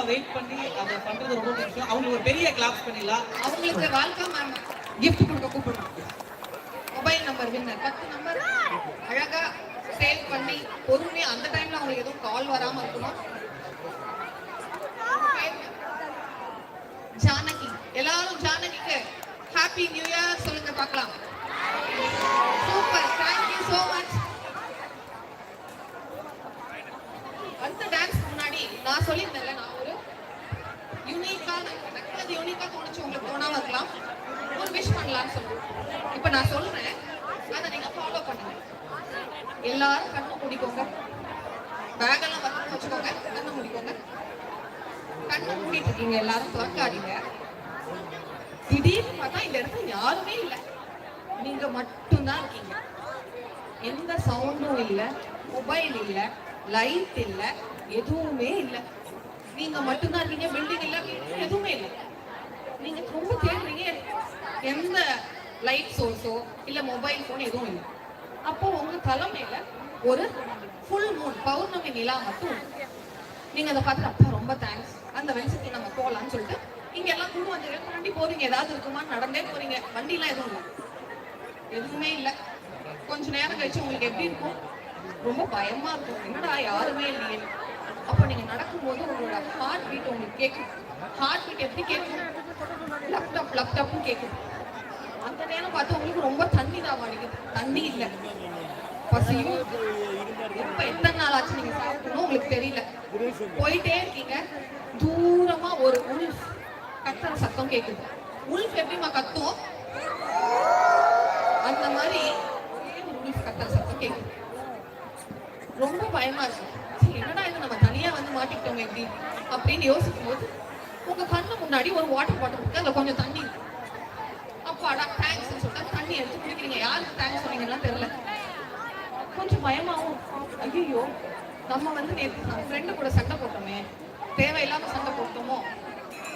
Wait பண்ணி அதை பண்றது ரொம்ப முக்கியம். அவங்களுக்கு ஒரு பெரிய கிளாப்ஸ் பண்ணிடலாம். அவங்களுக்கு வாழ்க்கை மேம் கிஃப்ட் கொடுக்க கூப்பிடுறோம். மொபைல் நம்பர் வின்னர் 10 நம்பர் அழகா சேவ் பண்ணி பொறுமையா அந்த டைம்ல அவங்களுக்கு எதுவும் கால் வராம இருக்கணும். ஜானகி, எல்லாரும் ஜானகிக்கு ஹாப்பி நியூ இயர் சொல்லுங்க பார்க்கலாம். Super, thank you so much. அடுத்த டான்ஸ் முன்னாடி நான் சொல்லியிருந்தேன்ல, நான் ஒரு யூனிக்கான எனக்கு அது யூனிக்கா தோணுச்சு, உங்களுக்கு தோணாம இருக்கலாம், ஒரு விஷ் பண்ணலாம்னு சொல்லுவேன். இப்ப நான் சொல்றேன், அதை நீங்க ஃபாலோ பண்ணுங்க. எல்லாரும் கண்ணை மூடிக்கோங்க, பேகெல்லாம் வந்து வச்சுக்கோங்க, கண்ணை மூடிக்கோங்க. கண்ணை மூடிட்டு இருக்கீங்க, எல்லாரும் திறக்காதீங்க. திடீர்னு பார்த்தா இந்த இடத்துல யாருமே இல்லை, நீங்க மட்டும்தான் இருக்கீங்க. எந்த சவுண்டும் இல்லை, மொபைல் இல்லை, லைட் இல்லை, எதுவுமே இல்லை. நீங்க மட்டும்தான் இருக்கீங்க. பில்டிங் இல்லை, எதுவுமே இல்லை. நீங்க ரொம்ப தேடுறீங்க, எந்த லைட் சோர்ஸோ இல்ல மொபைல் போன் எதுவும் இல்லை. அப்போ உங்க தலைமையில ஒரு ஃபுல் மூன் பௌர்ணமி நிலா மட்டும். நீங்க அதை பார்த்து அப்பா ரொம்ப தேங்க்ஸ், அந்த வெளிச்சத்துக்கு நம்ம போகலாம்னு சொல்லிட்டு இங்க எல்லாம் கூட வந்து வண்டி போறீங்க, ஏதாவது இருக்குமான்னு நடந்தே போறீங்க. வண்டிலாம் எதுவும் இல்லை, எதுவுமே இல்லை. கொஞ்ச நேரம் கழிச்சு உங்களுக்கு எப்படி இருக்கும்? ரொம்ப பயமா இருக்கும், என்னடா யாருமே இல்லையே. அப்ப நீங்க நடக்கும்போது உங்களோட ஹார்ட் பீட் உங்களுக்கு கேட்கும். ஹார்ட் பீட் எப்படி கேட்கும்? லேப்டாப் லேப்டாப்னு கேட்கும். அந்த நேரம் பார்த்து உங்களுக்கு ரொம்ப தண்ணி தான் அடிக்குது, தண்ணி இல்லை, பசியும். இப்ப எத்தனை நாள் ஆச்சு நீங்க சாப்பிடணும் உங்களுக்கு தெரியல. போயிட்டே இருக்கீங்க, தூரமா ஒரு உல்ஃப் கத்துற சத்தம் கேக்குது. உல்ஃப் எப்படிமா கத்தும்? அந்த மாதிரி ஒரு உல்ஃப் கத்துற சத்தம் கேக்குது. ரொம்ப பயமா இருக்கு, என்னடா இது நம்ம தனியா வந்து மாட்டிக்கிட்டோம் எப்படி அப்படின்னு யோசிக்கும் போது உங்க கண்ணு முன்னாடி ஒரு வாட்டர் பாட்டில் இருக்கு, அதுல கொஞ்சம் தண்ணி இருக்கு. அப்பாடா தேங்க்ஸ் சொல்லிட்டு தண்ணி எடுத்து குடிக்கிறீங்க. யாருக்கு தேங்க்ஸ் சொன்னீங்கன்னா தெரியல. கொஞ்சம் பயமாவும், ஐயோ நம்ம வந்து நேற்று நம்ம ஃப்ரெண்டு கூட சண்டை போட்டோமே, தேவையில்லாம சண்டை போட்டோமோ,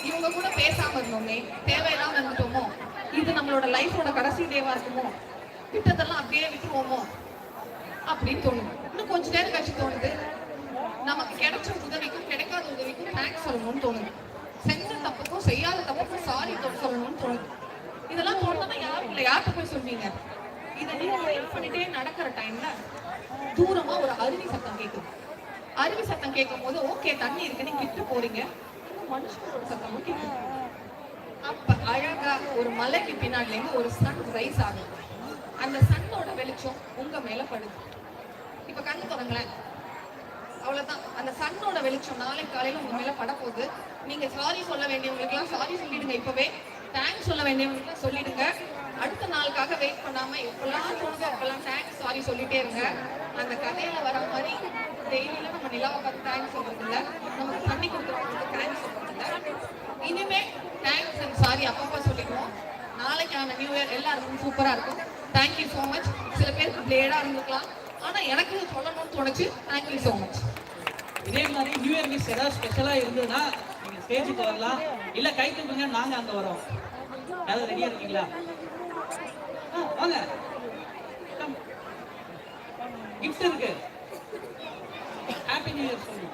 இவங்க கூட பேசாம இருந்தோமே, தேவையில்லாம இருந்துட்டோமோ, இது நம்மளோட லைஃபோட கடைசி டேவா இருக்குமோ, விட்டதெல்லாம் அப்படியே விட்டுருவோமோ அப்படின்னு தோணுது. இன்னும் கொஞ்ச நேரம் கழிச்சு தோணுது, நமக்கு கிடைச்ச உதவிக்கும் கிடைக்காத உதவிக்கும் தேங்க்ஸ் சொல்லணும்னு தோணுது. செஞ்ச தப்புக்கும் செய்யாத தப்புக்கும் சாரி சொல்லணும்னு தோணுது. இதெல்லாம் தோணுதுன்னா யாரும் இல்லை, யார்கிட்ட போய் சொல்வீங்க? இதை நீங்க வெயிட் பண்ணிட்டே நடக்கிற டைம்ல தூரமா ஒரு அருவி சத்தம் கேட்குது. அருவி சத்தம் கேட்கும் போது ஓகே தண்ணி இருக்குன்னு கிட்ட போறீங்க, மனுஷனோட சத்தமும் கேட்குது. அப்ப அழகா ஒரு மலைக்கு பின்னாடில இருந்து ஒரு சன் ரைஸ் ஆகுது. அந்த சன்னோட வெளிச்சம் உங்க மேல படுது. இப்ப கண்ணு தொடங்களேன், அவ்வளவுதான். அந்த சன்னோட வெளிச்சம் நாளைக்கு காலையில உங்க மேல பட போகுது. நீங்க சாரி சொல்ல வேண்டியவங்களுக்கு எல்லாம் சாரி சொல்லிடுங்க, இப்பவே தேங்க்ஸ் சொல்ல வேண்டியவங்களுக்கு சொல்லிடுங்க. அடுத்த நாளுக்காக வெயிட் பண்ணாம எப்பெல்லாம் தோணுதோ அப்பெல்லாம் தேங்க்ஸ் சாரி சொல்லிட்டே இருங்க. அந்த கதையில வர மாதிரி டெய்லியில நம்ம நிலாவை பார்த்து தேங்க்ஸ் சொல்றது இல்ல, நமக்கு தண்ணி கொடுக்குறவங்களுக்கு தேங்க்ஸ் சொல்றது இல்ல. இனிமே தேங்க்ஸ் அண்ட் சாரி அப்பப்பா சொல்லிக்குவோம். நாளைக்கான நியூ இயர் எல்லாருக்கும் சூப்பரா இருக்கும். Thank you so much. சில பேருக்கு பிளேடா இருந்துக்கலாம், ஆனா எனக்கு சொல்லணும்னு தோணுச்சு. Thank you so much. இதே மாதிரி நியூ இயர் மிஸ் ஏதாவது ஸ்பெஷலா இருந்ததுன்னா நீங்க ஸ்டேஜுக்கு வரலாம், இல்ல கை தூக்குங்க, நாங்க அங்க வரோம். யாராவது ரெடியா இருக்கீங்களா? வாங்க, கிஃப்ட் இருக்கு. ஹாப்பி நியூ இயர் சொல்லுங்க.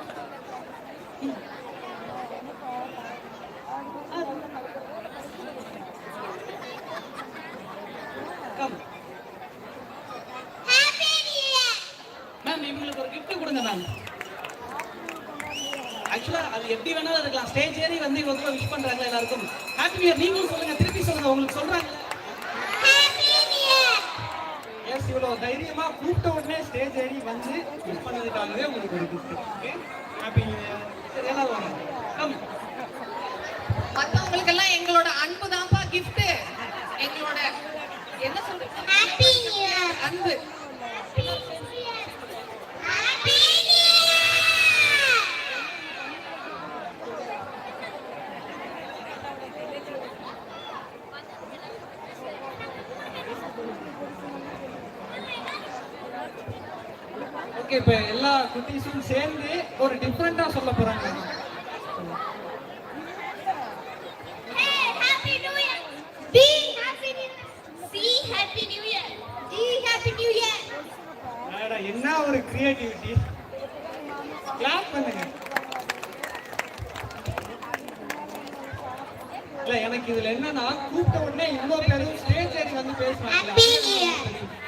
மேம் இவங்களுக்கு ஒரு கிஃப்ட் கொடுங்க மேம். ஆக்சுவலா அது எப்படி வேணாலும் இருக்கலாம். ஸ்டேஜ் ஏறி வந்து இவங்க விஷ் பண்றாங்க எல்லாருக்கும் ஹாப்பி நியூ இயர். நீங்களும் சொல்லுங்க, திருப்பி சொல்லுங்க, உங்களுக்கு சொல்றாங்க. எஸ், இவ்வளவு தைரியமா கூப்பிட்ட உடனே ஸ்டேஜ் ஏறி வந்து விஷ் பண்ணதுக்காகவே உங்களுக்கு ஒரு gift. Okay, happy new year. சரி, எல்லாரும் வாங்க. கம். மத்தவங்களுக்கு எல்லாம் எங்களோட அன்பு தான்ப்பா கிஃப்ட். எங்களோட என்ன சொல்றது, ஹாப்பி நியூ இயர். அன்பு. ஓகே, இப்போ எல்லா குட்டீஸும் சேர்ந்து ஒரு டிஃப்ரெண்டா சொல்ல போறாங்க. Happy New Year. Be happy New Year. See happy New Year. Be happy New Year. அடடா, என்ன ஒரு கிரியேட்டிவிட்டி. கிளாப் பண்ணுங்க. இல்ல எனக்கு இதுல என்னன்னா கூப்பிட்ட உடனே இவ்வளவு பேரும் ஸ்டேஜ் ஏறி வந்து பேசுறாங்க. Happy New Year.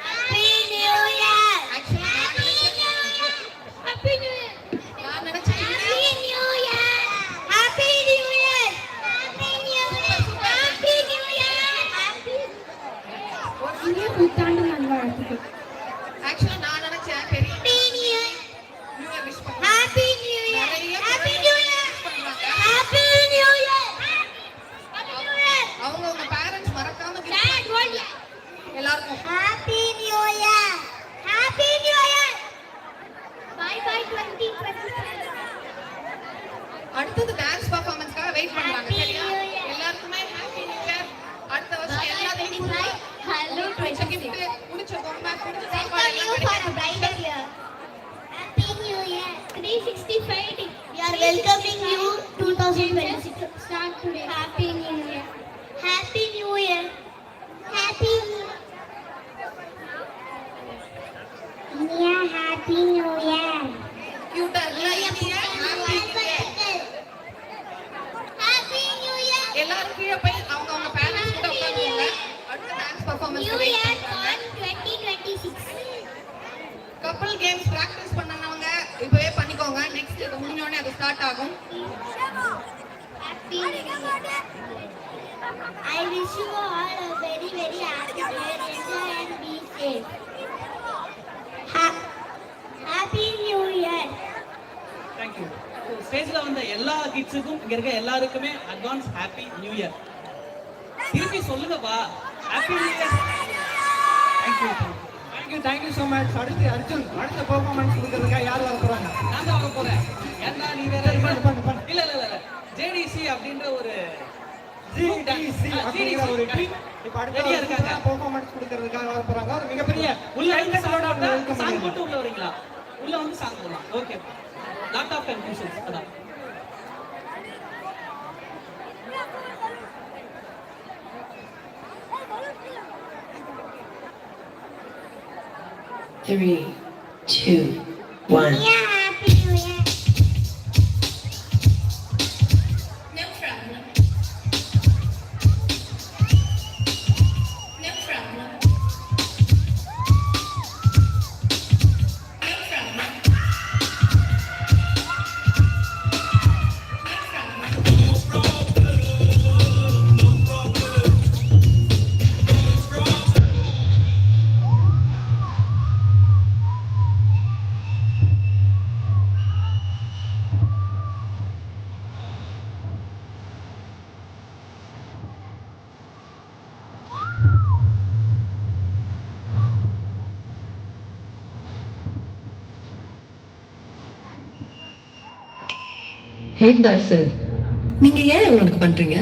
Happy New Year. ஆக்சுவலா Happy New Year. நான் நினைச்சேன் Happy New Year. Happy New Year. Happy New Year. Happy New Year. Happy இனிய புத்தாண்டு நல்வாழ்த்துக்கள். ஆக்சுவலா நான் நினைச்சேன் பெரிய Happy New Year. New year wish பண்ண Happy New Year. நிறைய Happy New Year. Happy New Year. Happy New Year. அவங்க உங்க பேரண்ட்ஸ் மறக்காம gift Dad, பண்ணி what? எல்லாருக்கும் Happy New Year. Happy New Year. Bye bye 2020. அடுத்தது டான்ஸ் பெர்ஃபார்மன்ஸ்க்காக வெயிட் பண்றாங்க Happy சரியா New Year. எல்லாருக்குமே ஹாப்பி நியூ இயர் அடுத்த வருஷம் Bye எல்லாத்தையும் 25. Hello பிடிச்ச 26. gift பிடிச்ச பொம்மை பிடிச்ச சாப்பாடு Welcome you எல்லாம் for a கிடைக்கும். brighter year. Happy New Year. 365 days. We are welcoming you 2026. Start today. Happy New Year. Happy New Year. Happy New Year. Happy New Year. கியூட்டா இல்ல இனிய happy new year Happy New Year. எல்லாரும் கீழே போய் அவங்க அவங்க parents கிட்ட உட்காருவாங்க அடுத்த dance performance New wait Year பண்றாங்க on 2026. கப்பல் கேம்ஸ் பிராக்டிஸ் பண்ணனவங்க இப்பவே பண்ணிக்கோங்க நெக்ஸ்ட் இது முடிஞ்ச உடனே அது ஸ்டார்ட் ஆகும் Happy New Year. I wish you all a very very happy New Year. Enjoy and be safe. Happy New Year. Thank you. ஸ்டேஜ்ல வந்த எல்லா கிட்ஸுக்கும் இங்க இருக்க எல்லாருக்குமே அட்வான்ஸ் ஹாப்பி நியூ இயர். திருப்பி சொல்லுங்கப்பா happy new year. Thank you. Thank you so much. அடுத்து அர்ஜுன் அடுத்த பெர்ஃபார்மன்ஸ் கொடுக்கறதுக்காக யார் வர போறாங்க? நான் தான் வர போறேன். ஏன்னா நீ வேற இல்ல இல்ல இல்ல ஜேடிசி அப்படின்ற ஒரு GDC அப்படிங்கிற ஒரு டீம் இப்ப அடுத்த ரெடியா இருக்காங்க. பெர்ஃபார்மன்ஸ் கொடுக்கறதுக்காக வர போறாங்க. ஒரு மிகப்பெரிய உள்ள வந்து கைத்தட்டலோட சாங் அவங்களை welcome சாங் பண்ணிடுங்க. போட்டு உள்ள வரீங்களா? உள்ள வந்து சாங் போடலாம். ஓகே. லாட் ஆஃப் கன்ஃபியூஷன்ஸ் அதான். Three, two, one. Yeah, Happy New Year. No problem. No problem. No problem. ஹேட் தாஸ் நீங்க ஏன் உங்களுக்கு பண்றீங்க?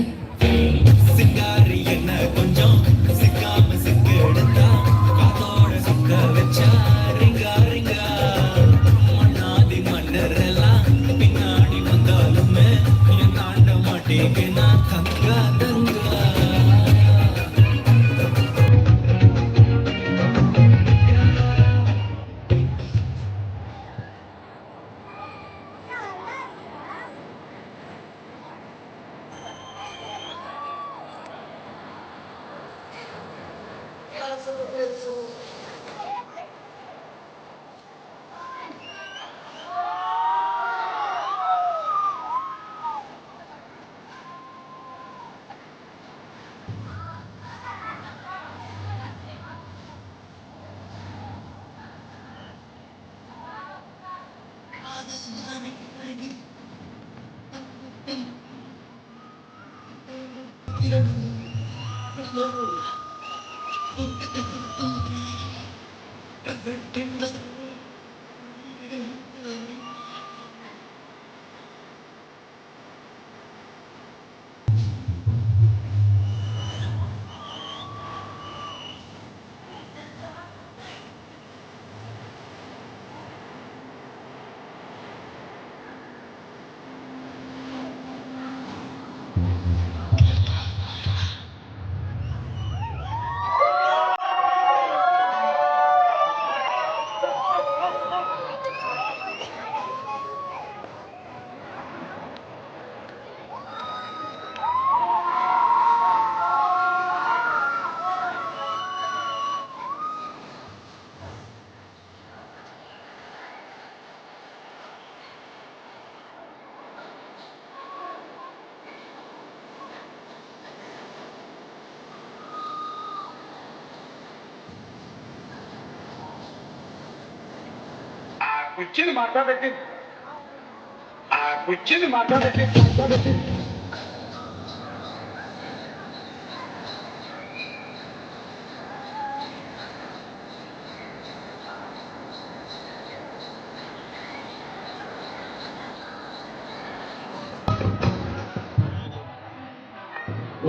कुछ माता बेटे कुछ माता बेटे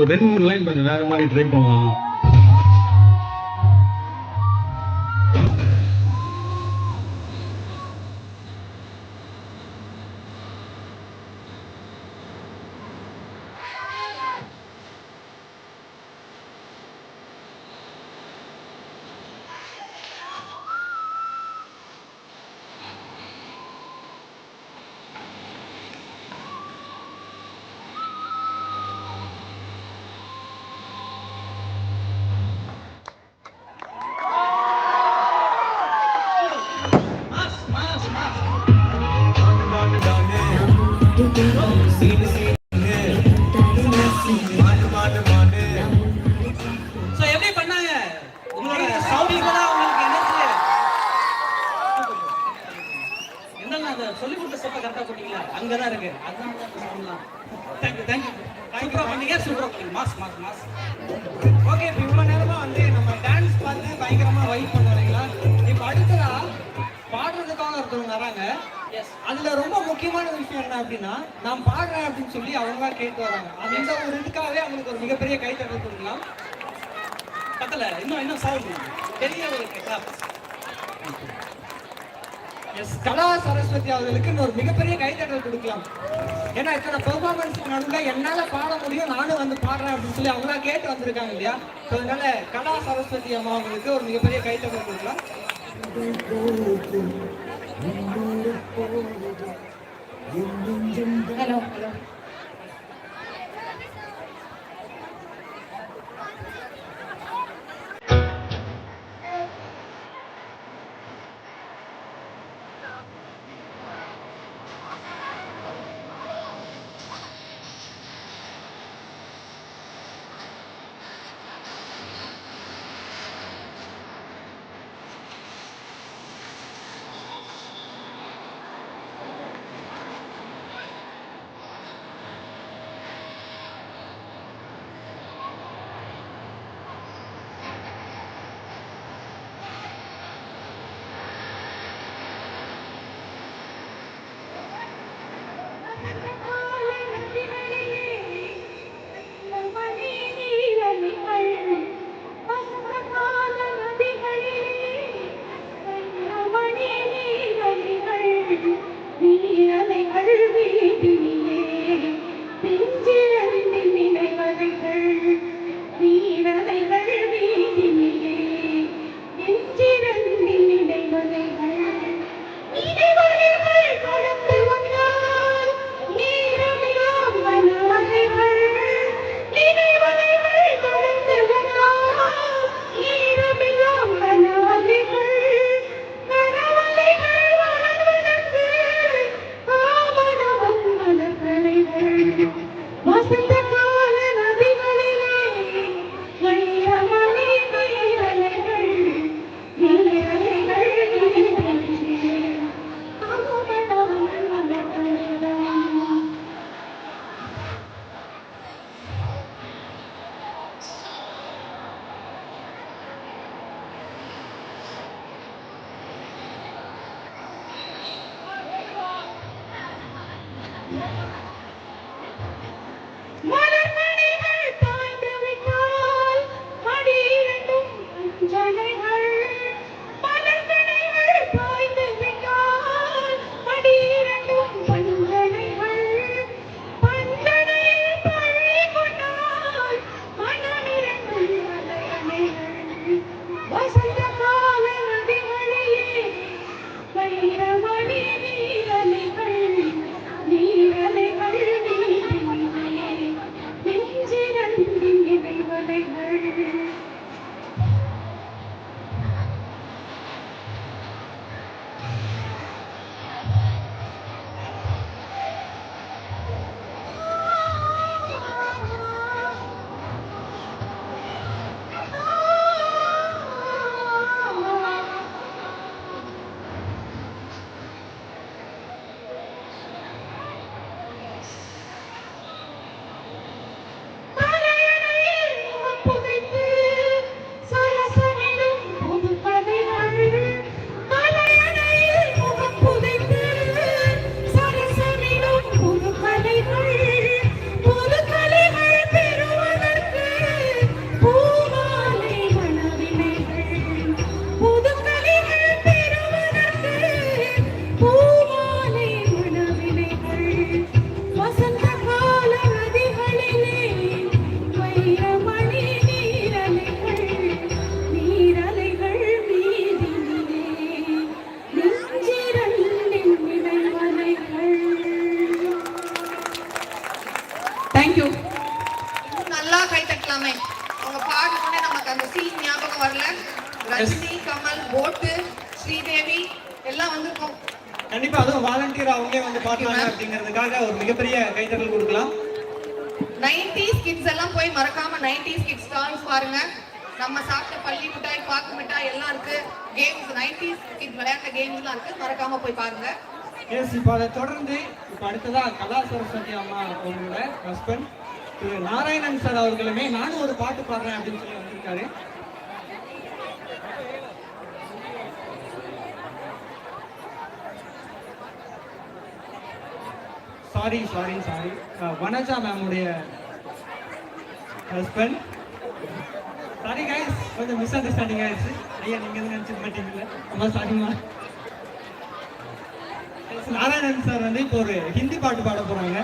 ஒரு 2-3 லைன் கொஞ்சம் வேற மாதிரி ட்ரை பண்ணலாம். So, எப்படி பண்ணாங்க உங்களோட சவுண்டிங்கெல்லாம் உங்களுக்கு என்னங்க அதை சொல்லி கொடுத்த ஸ்டெப்பை கரெக்டாக போட்டீங்களா அங்கதான் இருக்கு அதனால தான் சவுண்ட்லாம் தேங்க்யூ சூப்பரா பண்ணீங்க சூப்பரா பண்ணீங்க மாஸ் மாஸ் மாஸ் ஓகே, இப்போ இவ்வளவு நேரமா வந்து நம்ம டான்ஸ் பார்த்து பயங்கரமா வைப் பண்ணுறீங்களா? இப்போ அடுத்ததா பாடுறதுக்காக ஒருத்தவங்க வராங்க. எஸ் அதுல ரொம்ப முக்கியமான விஷயம் என்ன அப்படின்னா, நான் பாடுறேன் அப்படின்னு சொல்லி அவங்களா கேட்டு வராங்க. அந்த ஒரு இதுக்காகவே அவங்களுக்கு ஒரு மிகப்பெரிய கைத்தட்டல் கொடுக்கலாம். பக்கத்துல இன்னும் சவுண்ட் பெரிய ஒரு கிளாப். எஸ், கலா சரஸ்வதி அவர்களுக்கு ஒரு மிகப்பெரிய கைத்தட்டல் கொடுக்கலாம். ஏன்னா இத்தனை பெர்ஃபார்மன்ஸுக்கு நடுவில் என்னால பாட முடியும், நானும் வந்து பாடுறேன் அப்படின்னு சொல்லி அவங்களா கேட்டு வந்திருக்காங்க இல்லையா? ஸோ அதனால கலா சரஸ்வதி அம்மா அவங்களுக்கு ஒரு மிகப்பெரிய கைத்தட்டல் கொடுக்கலாம். ஹலோ பார்க்கலாமே. அவங்க பாடுனோடனே நமக்கு அந்த சீன் ஞாபகம் வரல. ரஜினி, கமல், போட்டு, ஸ்ரீதேவி எல்லாம் வந்திருக்கோம். கண்டிப்பா அதுவும் வாலண்டியர் அவங்களே வந்து பாடுறாங்க அப்படிங்கிறதுக்காக ஒரு மிகப்பெரிய கைத்தட்டல் கொடுக்கலாம். 90s கிட்ஸ் எல்லாம் போய் மறக்காம 90s கிட்ஸ் ஸ்டால்ஸ் பாருங்க. நம்ம சாப்பிட்ட பள்ளி மிட்டாய், பாக்கு மிட்டாய் எல்லாம் இருக்கு. கேம்ஸ் 90s கிட்ஸ் விளையாட்ட கேம்ஸ்லாம் இருக்கு. மறக்காம போய் பாருங்க. எஸ், இப்போ அதை தொடர்ந்து இப்போ அடுத்ததா கலா சரஸ்வதி அம்மா அவங்களோட ஹஸ்பண்ட் திரு நாராயணன் சார் அவர்களுமே நானும் ஒரு பாட்டு பாடுறேன் அப்படின்னு சொல்லி வந்திருக்காரு. சாரி வனஜா மேமுடைய ஹஸ்பண்ட். சாரி கைஸ், கொஞ்சம் மிஸ் அண்டர்ஸ்டாண்டிங் ஆயிடுச்சு. ஐயா நீங்க எதுவும் நினைச்சிக்க மாட்டீங்கல்ல? அம்மா சாரிம்மா. நாராயணன் சார் வந்து இப்போ ஒரு ஹிந்தி பாட்டு பாட போறாங்க.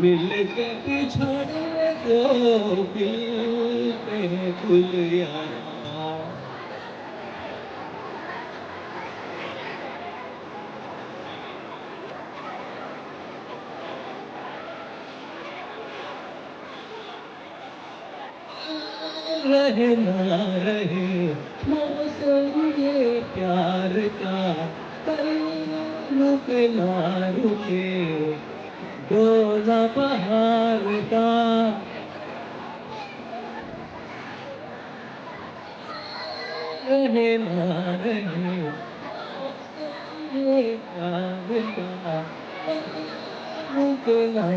मिल के बिछड़ दो बिल्कुल यार रहे ना रहे मौसम ये प्यार का कल रुके ना रुके डोला बहार का रहे ना रहे मौसम ये प्यार का रुके ना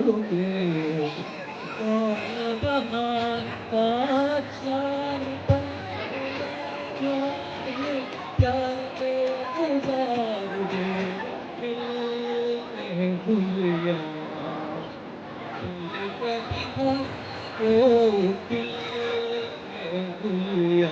रुके डोला बहार का चार प्यार पे गुजार दे गुलिया गुलिया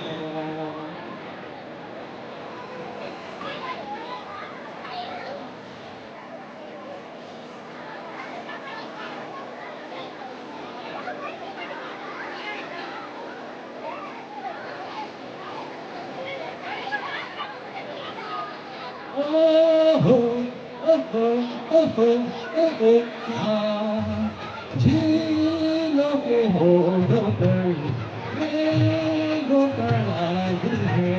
झीलों के होठों पर मेघों का राज है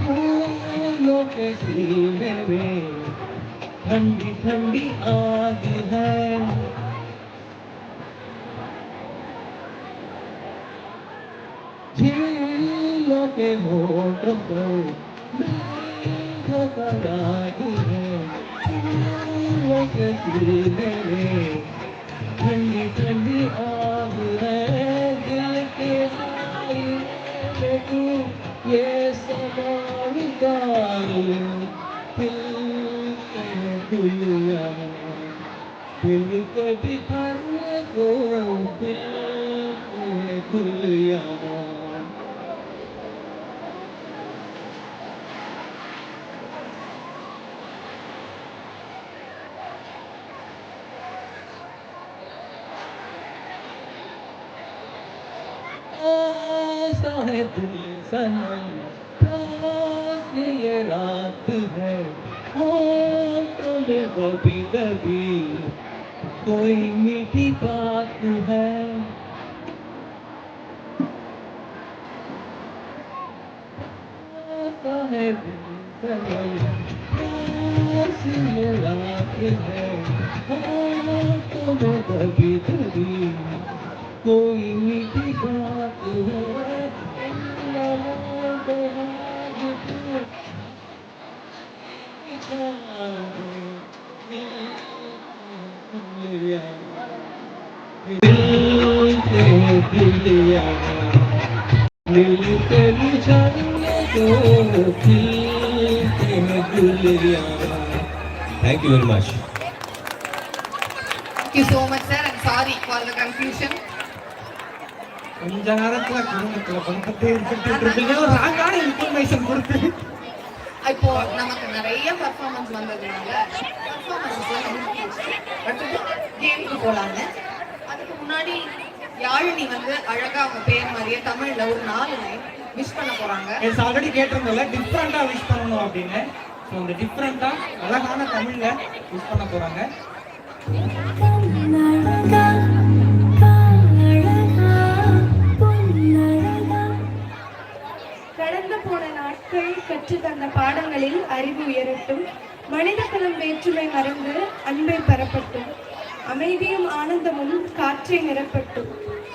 फूलों के सीने में ठंडी ठंडी आग है झीलों के होठों पर मेघों का राज है के सीने में ठंडी ठंडी आग है दिल के साए में तू ये समा निकाल दिल के बिखर को खुलिया है दिल सनम रात ये रात है होठों में कभी कभी कोई मीठी बात है है दिल सनम रात ये रात है होठों में कभी कभी कोई मीठी बात है दिल के बिछड़ने Thank you very much. Thank you so much, sir, and sorry for the confusion. கொஞ்ச நேரத்துல குடும்பத்துல பக்கத்தே இருக்கீங்க ஒரு ராங்கான இன்ஃபர்மேஷன் கொடுத்து இப்போ நமக்கு நிறைய பர்ஃபார்மன்ஸ் வந்ததுனால அடுத்தது கேமுக்கு போலாங்க. அதுக்கு முன்னாடி யாழினி வந்து அழகா அவங்க பேர் மாதிரியே தமிழ்ல ஒரு 4 லைன் விஷ் பண்ண போறாங்க. எஸ் ஆல்ரெடி கேட்டிருந்தோம்ல டிஃப்ரெண்டா விஷ் பண்ணணும் அப்படின்னு. ஸோ இந்த டிஃப்ரெண்டா அழகான தமிழ்ல விஷ் பண்ண போறாங்க. கடந்த போன நாட்கள் கற்று தந்த பாடங்களில் அறிவு உயரட்டும், மனித குலம் வேற்றுமை மறந்து அன்பை பெறப்பட்டும், அமைதியும் ஆனந்தமும் காற்றை நிரப்பட்டும்,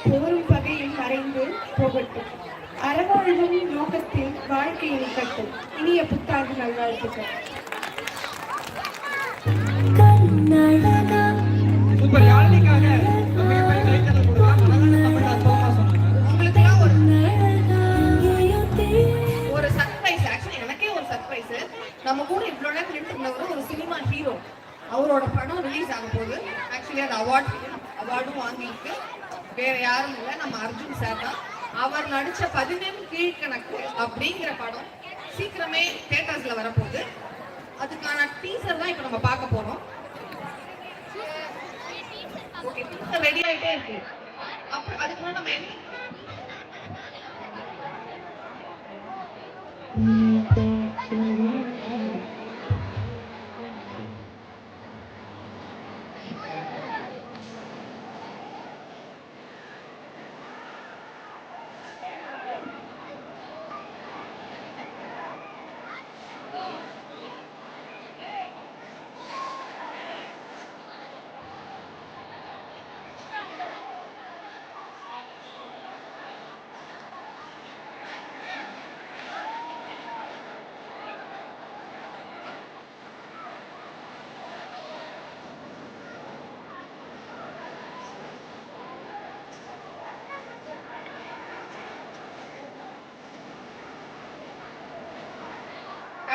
போரும் பகையும் மறைந்து போகட்டும், அறவாழ்வும் நோக்கத்தில் வாழ்க்கை நிற்கட்டும். இனிய புத்தாண்டு நல்வாழ்த்துக்கள். சூப்பர். யாழினிக்காக மிகப்பெரிய கைத்தட்டல் கொடுக்கலாம். அழகான தமிழ் அற்புதமா சொன்னாங்க. உங்களுக்குலாம் ஒரு சர்ப்ரைஸ். ஆக்சுவலி எனக்கே ஒரு சர்ப்ரைஸ். நம்ம கூட இவ்வளவு நேரம் இருந்தவர் ஒரு சினிமா ஹீரோ. அவரோட படம் ரிலீஸ் ஆக போகுது. ஆக்சுவலி அது அவார்டும் வாங்கியிருக்கு. வேற யாரும் இல்லை, நம்ம அர்ஜுன் சார் தான். அவர் நடிச்ச 14 கீழ்கணக்கு அப்படிங்கிற படம் சீக்கிரமே தியேட்டர்ஸ்ல வரப்போகுது. அதுக்கான டீசர் தான் இப்ப நம்ம பார்க்க போறோம். ஓகே, டீசர் ரெடி ஆயிட்டே இருக்கு. அப்புறம் அதுக்கு முன்னாடி நம்ம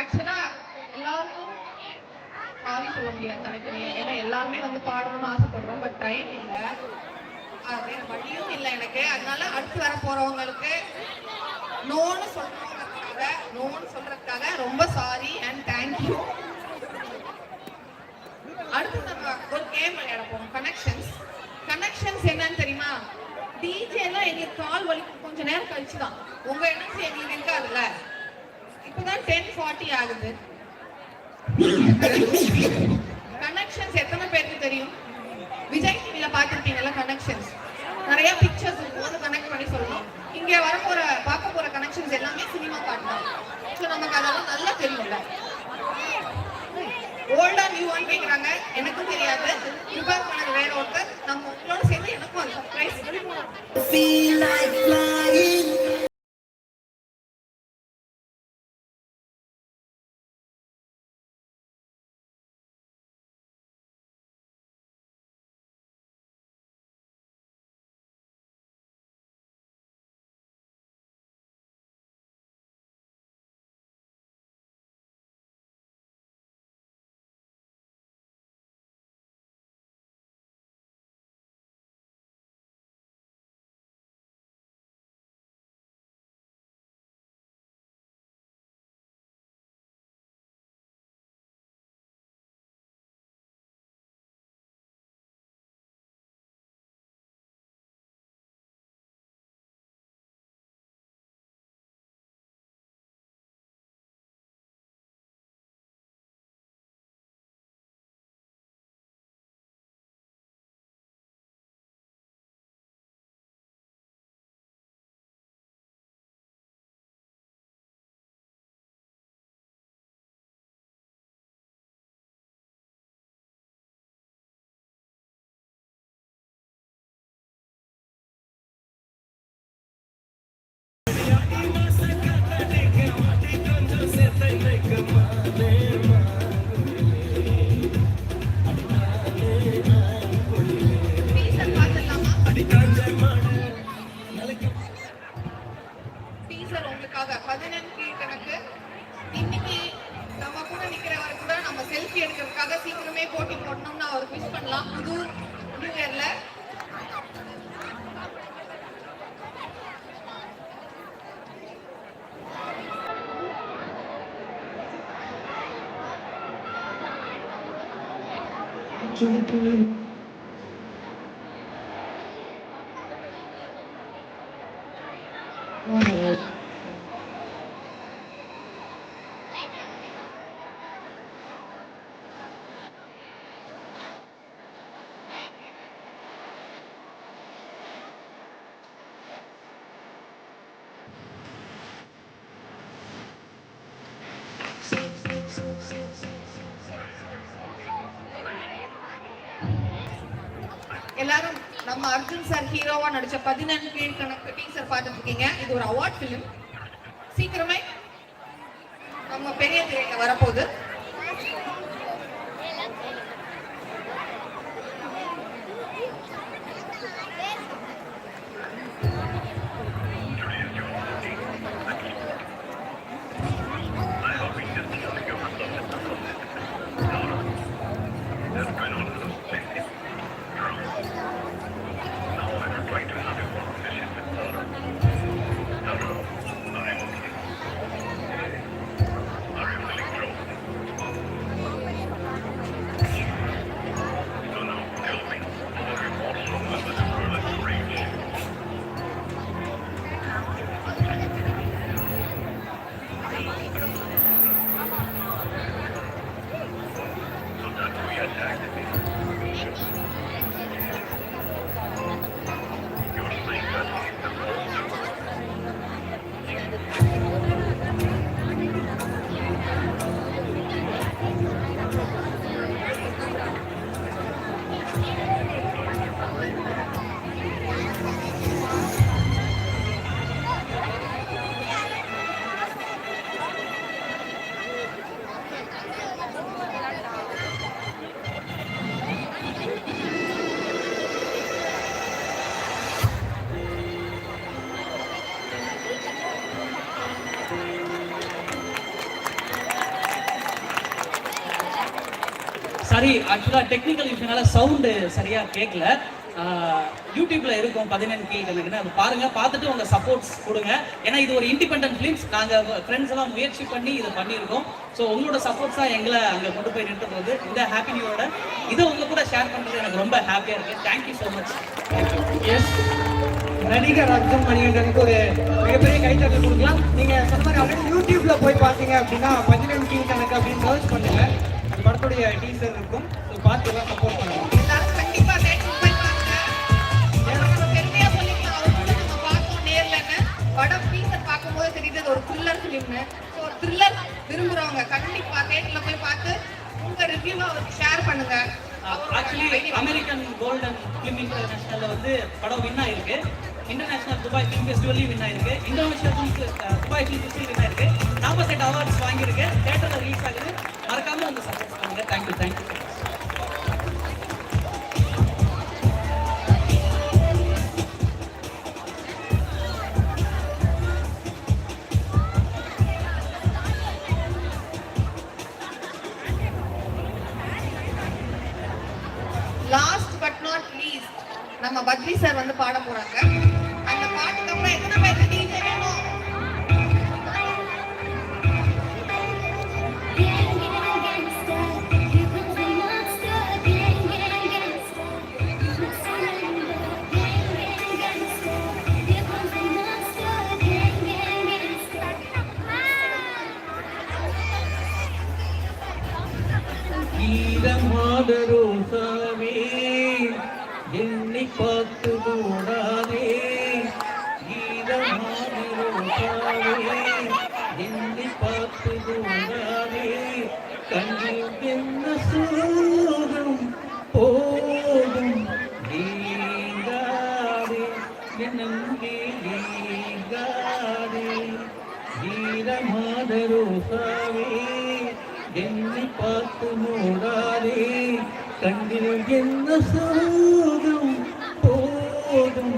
ஆக்சுவலா எல்லாருக்கும் சாரி சொல்ல முடியாது தனித்தனியா. ஏன்னா எல்லாருமே வந்து பாடணும்னு ஆசைப்படுறோம். பட் டைம் இல்லை, வேற வழியும் இல்லை எனக்கு. அதனால அடுத்து வர போறவங்களுக்கு நோன்னு சொல்றதுக்காக ரொம்ப சாரி அண்ட் தேங்க்யூ. அடுத்து நம்ம ஒரு கேம் விளையாட போறோம். கனெக்ஷன்ஸ் என்னன்னு தெரியுமா? டிஜே எல்லாம் எங்களுக்கு கால் வலி கொஞ்ச நேரம் கழிச்சுதான். உங்க எனர்ஜி எங்களுக்கு இருக்காதுல்ல. இப்பதான் 10:40 ஆகுது. கனெக்ஷன்ஸ் எத்தனை பேருக்கு தெரியும்? விஜய் டிவில பாத்துருப்பீங்கல்ல கனெக்ஷன்ஸ். நிறைய பிக்சர்ஸ் இருக்கும், கனெக்ட் பண்ணி சொல்லணும். இங்க பார்க்க போற கனெக்ஷன்ஸ் எல்லாமே சினிமா பாட்டு தான். ஸோ நமக்கு அதெல்லாம் நல்லா தெரியும்ல. ஓல்டா நியூவான்னு கேட்குறாங்க, எனக்கும் தெரியாது. ப்ரிப்பேர் பண்ணது வேற ஒருத்தர். நம்ம உங்களோட சேர்ந்து எனக்கும் அது சர்ப்ரைஸ். டீசர் உங்களுக்காக 14 கீழ்கணக்கு இன்னைக்கு நம்ம கூட நிக்கிறவர் கூட நம்ம செல்ஃபி எடுக்கிறதுக்காக சீக்கிரமே போட்டி போடணும்னு அவருக்கு விஷ் பண்ணலாம் புது நியூ இயர்ல. எல்லாரும் நம்ம அர்ஜுன் சார் ஹீரோவா நடிச்ச 14 கீழ்கணக்கு டீசர் பார்த்துட்டு இருக்கீங்க. இது ஒரு அவார்ட் ஃபிலிம். சீக்கிரமே நம்ம பெரிய திரையில வரப்போகுது. சாரி, ஆக்சுவலா டெக்னிக்கல் இஷ்யூனால சவுண்டு சரியா கேட்கல. யூடியூப்ல இருக்கும் 14 கீழ்கணக்குன்னு, அது பாருங்க, பார்த்துட்டு உங்க சப்போர்ட்ஸ் கொடுங்க. ஏன்னா இது ஒரு இண்டிபெண்டன்ட் ஃபிலிம்ஸ், நாங்க ஃப்ரெண்ட்ஸ் எல்லாம் முயற்சி பண்ணி இதை பண்ணியிருக்கோம். ஸோ உங்களோட சப்போர்ட்ஸ் தான் எங்களை அங்கே கொண்டு போய் நிறுத்த போகுது. இந்த ஹாப்பி நியூயோட இதை உங்க கூட ஷேர் பண்றது எனக்கு ரொம்ப ஹாப்பியா இருக்கு. Thank you so much. எஸ், நடிகர் அர்ஜுன் மணிகண்டனுக்கு ஒரு மிகப்பெரிய கைத்தட்டல் கொடுக்கலாம். நீங்க சொன்ன மாதிரி ஆல்ரெடி யூடியூப்ல போய் பார்த்தீங்க அப்படின்னா 14 கீழ்கணக்கு அப்படின்னு சர்ச் பண்ணுங்க, அந்த படத்துடைய டீசர் இருக்கும். ஸோ பார்த்து எல்லாம் சப்போர்ட் பண்ணுங்க. எல்லாரும் கண்டிப்பா தேட்டருக்கு போய் பாருங்க. நம்ம பெருமையா சொல்லிக்கலாம், அவர் கூட நம்ம பார்த்தோம் நேர்லன்னு. படம் டீசர் பார்க்கும்போது தெரியுது அது ஒரு த்ரில்லர் ஃபிலிம்னு. ஸோ ஒரு த்ரில்லர் விரும்புறவங்க கண்டிப்பா தேட்டர்ல போய் பார்த்து உங்க ரிவ்யூவை அவருக்கு ஷேர் பண்ணுங்க. ஆக்சுவலி அமெரிக்கன் கோல்டன் ஃபிலிம் இன்டர்நேஷனல்ல வந்து படம் வின் ஆயிருக்கு. இன்டர்நேஷனல் துபாய் ஃபிலிம் ஃபெஸ்டிவல்லையும் வின் ஆயிருக்கு. Indonesia Dubai film festival win ஆயிருக்கு. 48 அவார்ட்ஸ் வாங்கியிருக்கு. தேட்டர்ல ரிலீஸ் ஆகுது. மறக்காம வந்து சப்போர்ட் பண்ணுங்க. Thank you thank you. Last but not least நம்ம பத்ரி சார் வந்து பாட போறாங்க. அந்த பாட்டுக்கு அப்புறம் எத்தனை பேருக்கு டிஜே வேணும்? ரோசாவே என்னை பார்த்து மூடாதே, ஈரமான ரோசாவே என்னை பார்த்து மூடாதே, கண்ணில் என்ன சோகம் போதும் நீங்காதே, என்னங்கே நீங்காதே, ஈரமான ரோசாவே என்னை பார்த்து மூடாதே, கண்ணில் என்ன சோகம் போதும்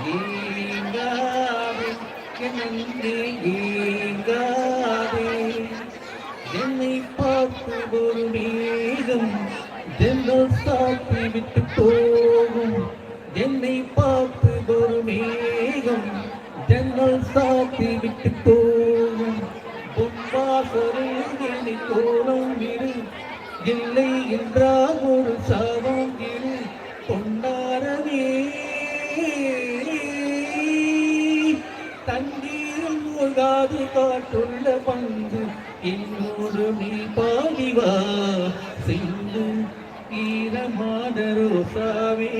நீங்காதே, என்னே நீங்காதே. பார்த்து ஒரு மேகம் ஜன்னல் சாத்தி விட்டு போகும். என்னை பார்த்து ஒரு மேகம் ஜன்னல் சாத்தி விட்டு போகும். பொன்வாசலில் என்னை கோலம் விடு, இல்லை என்றால் ஒரு சாபம் இரு. பொன்னாரவே தண்ணீரில் மூழ்காது காற்றுள்ள பந்து என்னோடு நீ பாடிவா சிந்து. ஈரமான ரோசாவே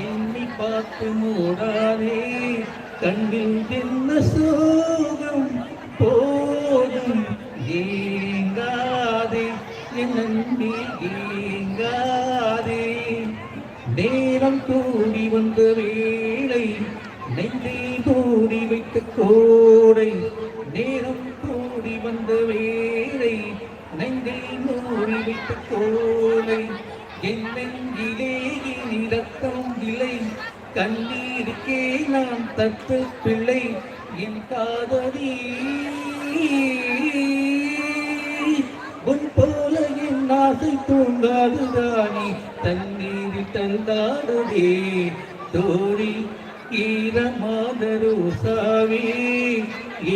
என்னை பார்த்து மூடாதே, கண்ணில் என்ன சோகம் போதும் ஏங்காதே என் நம்பி ஏங்காதே. நேரம் கூடி வந்த வேளை நெஞ்சை கூடி வைத்த கோடை. நேரம் கூடி வந்த வேளை நெஞ்சை மூடி வைத்த கோடை. என் நெஞ்சிலே இனி ரத்தம் இல்லை, கண்ணீருக்கே நான் தத்து பிள்ளை. என் காதலி உன் போல என் ஆசை தூங்காது ராணி, தண்ணீரில் தந்தாடுதே தோழி. ஈரமான ரோசாவே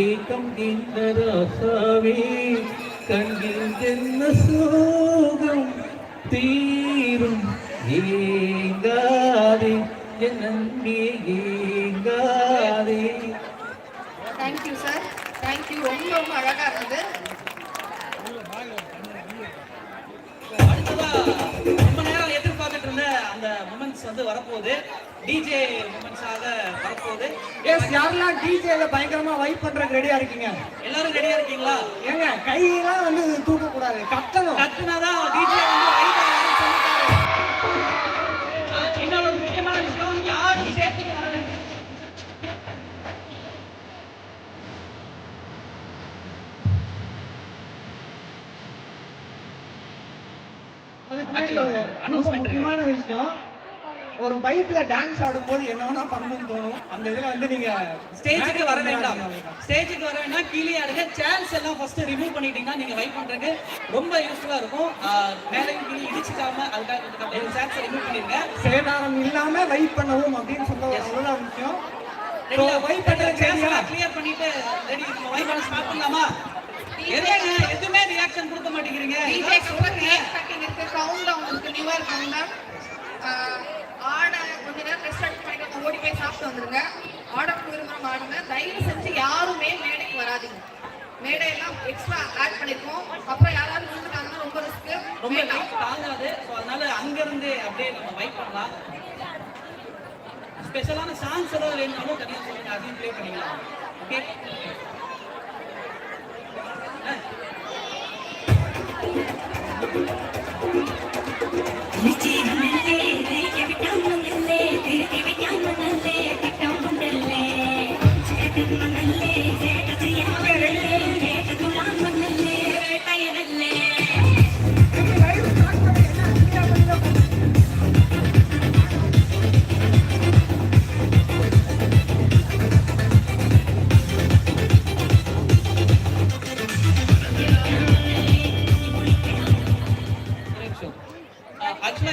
ஏக்கம் இந்த ராசாவே, கண்ணில் என்ன சோகம் தீரும் ஏங்காதே என் அன்பே ஏங்காதே. Thank you sir, thank you. ரொம்ப ரொம்ப அழகா இருந்தது. அடுத்ததா ரொம்ப நேரம் எதிர்பார்த்துட்டு இருந்த அந்த மொமெண்ட்ஸ் வந்து வரப்போகுது. டிஜே மொமெண்ட்ஸாக வரப்போகுது. எஸ், யாரெல்லாம் டிஜேல பயங்கரமா வைப் பண்றதுக்கு ரெடியா இருக்கீங்க? எல்லாரும் ரெடியா இருக்கீங்களா? ஏங்க கையெல்லாம் வந்து தூக்க கூடாது, கத்தணும். கத்துனாதான் டிஜே வந்து வைப் ஆகும்னு சொல்லிட்டாரு. இன்னொரு முக்கியமான விஷயம், யாரும் சேர்த்துக்கிறாரு. அதுக்கு முன்னாடி ரொம்ப முக்கியமான விஷயம், ஒரு பைக்ல டான்ஸ் ஆடும்போது என்ன வேணா பண்ணணும்னு தோணும். அந்த இதுல வந்து நீங்க ஸ்டேஜுக்கு வர வேண்டாம். ஸ்டேஜுக்கு வர வேண்டாம், கீழே ஆடுங்க. சேர்ஸ் எல்லாம் ஃபர்ஸ்ட் ரிமூவ் பண்ணிட்டீங்கன்னா நீங்க வைப் பண்றதுக்கு ரொம்ப யூஸ்ஃபுல்லா இருக்கும். மேலையும் கீழே இடிச்சுக்காம அதுக்காக சேர்ஸ் ரிமூவ் பண்ணிருங்க. சேதாரம் இல்லாம வைப் பண்ணவும் அப்படின்னு சொல்ல அவ்வளவுதான் விஷயம். வைப் பண்றதுக்கு கிளியர் பண்ணிட்டு ரெடி, வைப் பண்ண ஸ்டார்ட் பண்ணலாமா? எதுவுமே ரியாக்ஷன் கொடுக்க மாட்டேங்கிறீங்க. டிஜே சூப்பர் கேக் கட்டிங் இருக்கு, கவுண்ட் டவுன் இருக்கு, நியூ இயர் கவுண்ட் டவுன். ஆட கொஞ்ச நேரம் ரெஸ்ட் பண்ணிட்டு ஓடி போய் சாப்பிட்டு வந்துருங்க. ஆர்டர் விரும்புகிறோம் ஆடுங்க. தயவு செஞ்சு யாருமே மேடைக்கு வராதீங்க. மேடையெல்லாம் எக்ஸ்ட்ரா ஆட் பண்ணிருக்கோம். அப்புறம் யாராவது விழுந்துட்டாங்கன்னா ரொம்ப ரிஸ்க், ரொம்ப வெயிட் தாங்காது. ஸோ அதனால அங்கிருந்து அப்படியே நம்ம வைப் பண்ணலாம். ஸ்பெஷலான சாங்ஸ் ஏதாவது வேணும்னாலும் தனியாக சொல்லுங்க, அதையும் ப்ளே பண்ணிக்கலாம். Okay, Ready?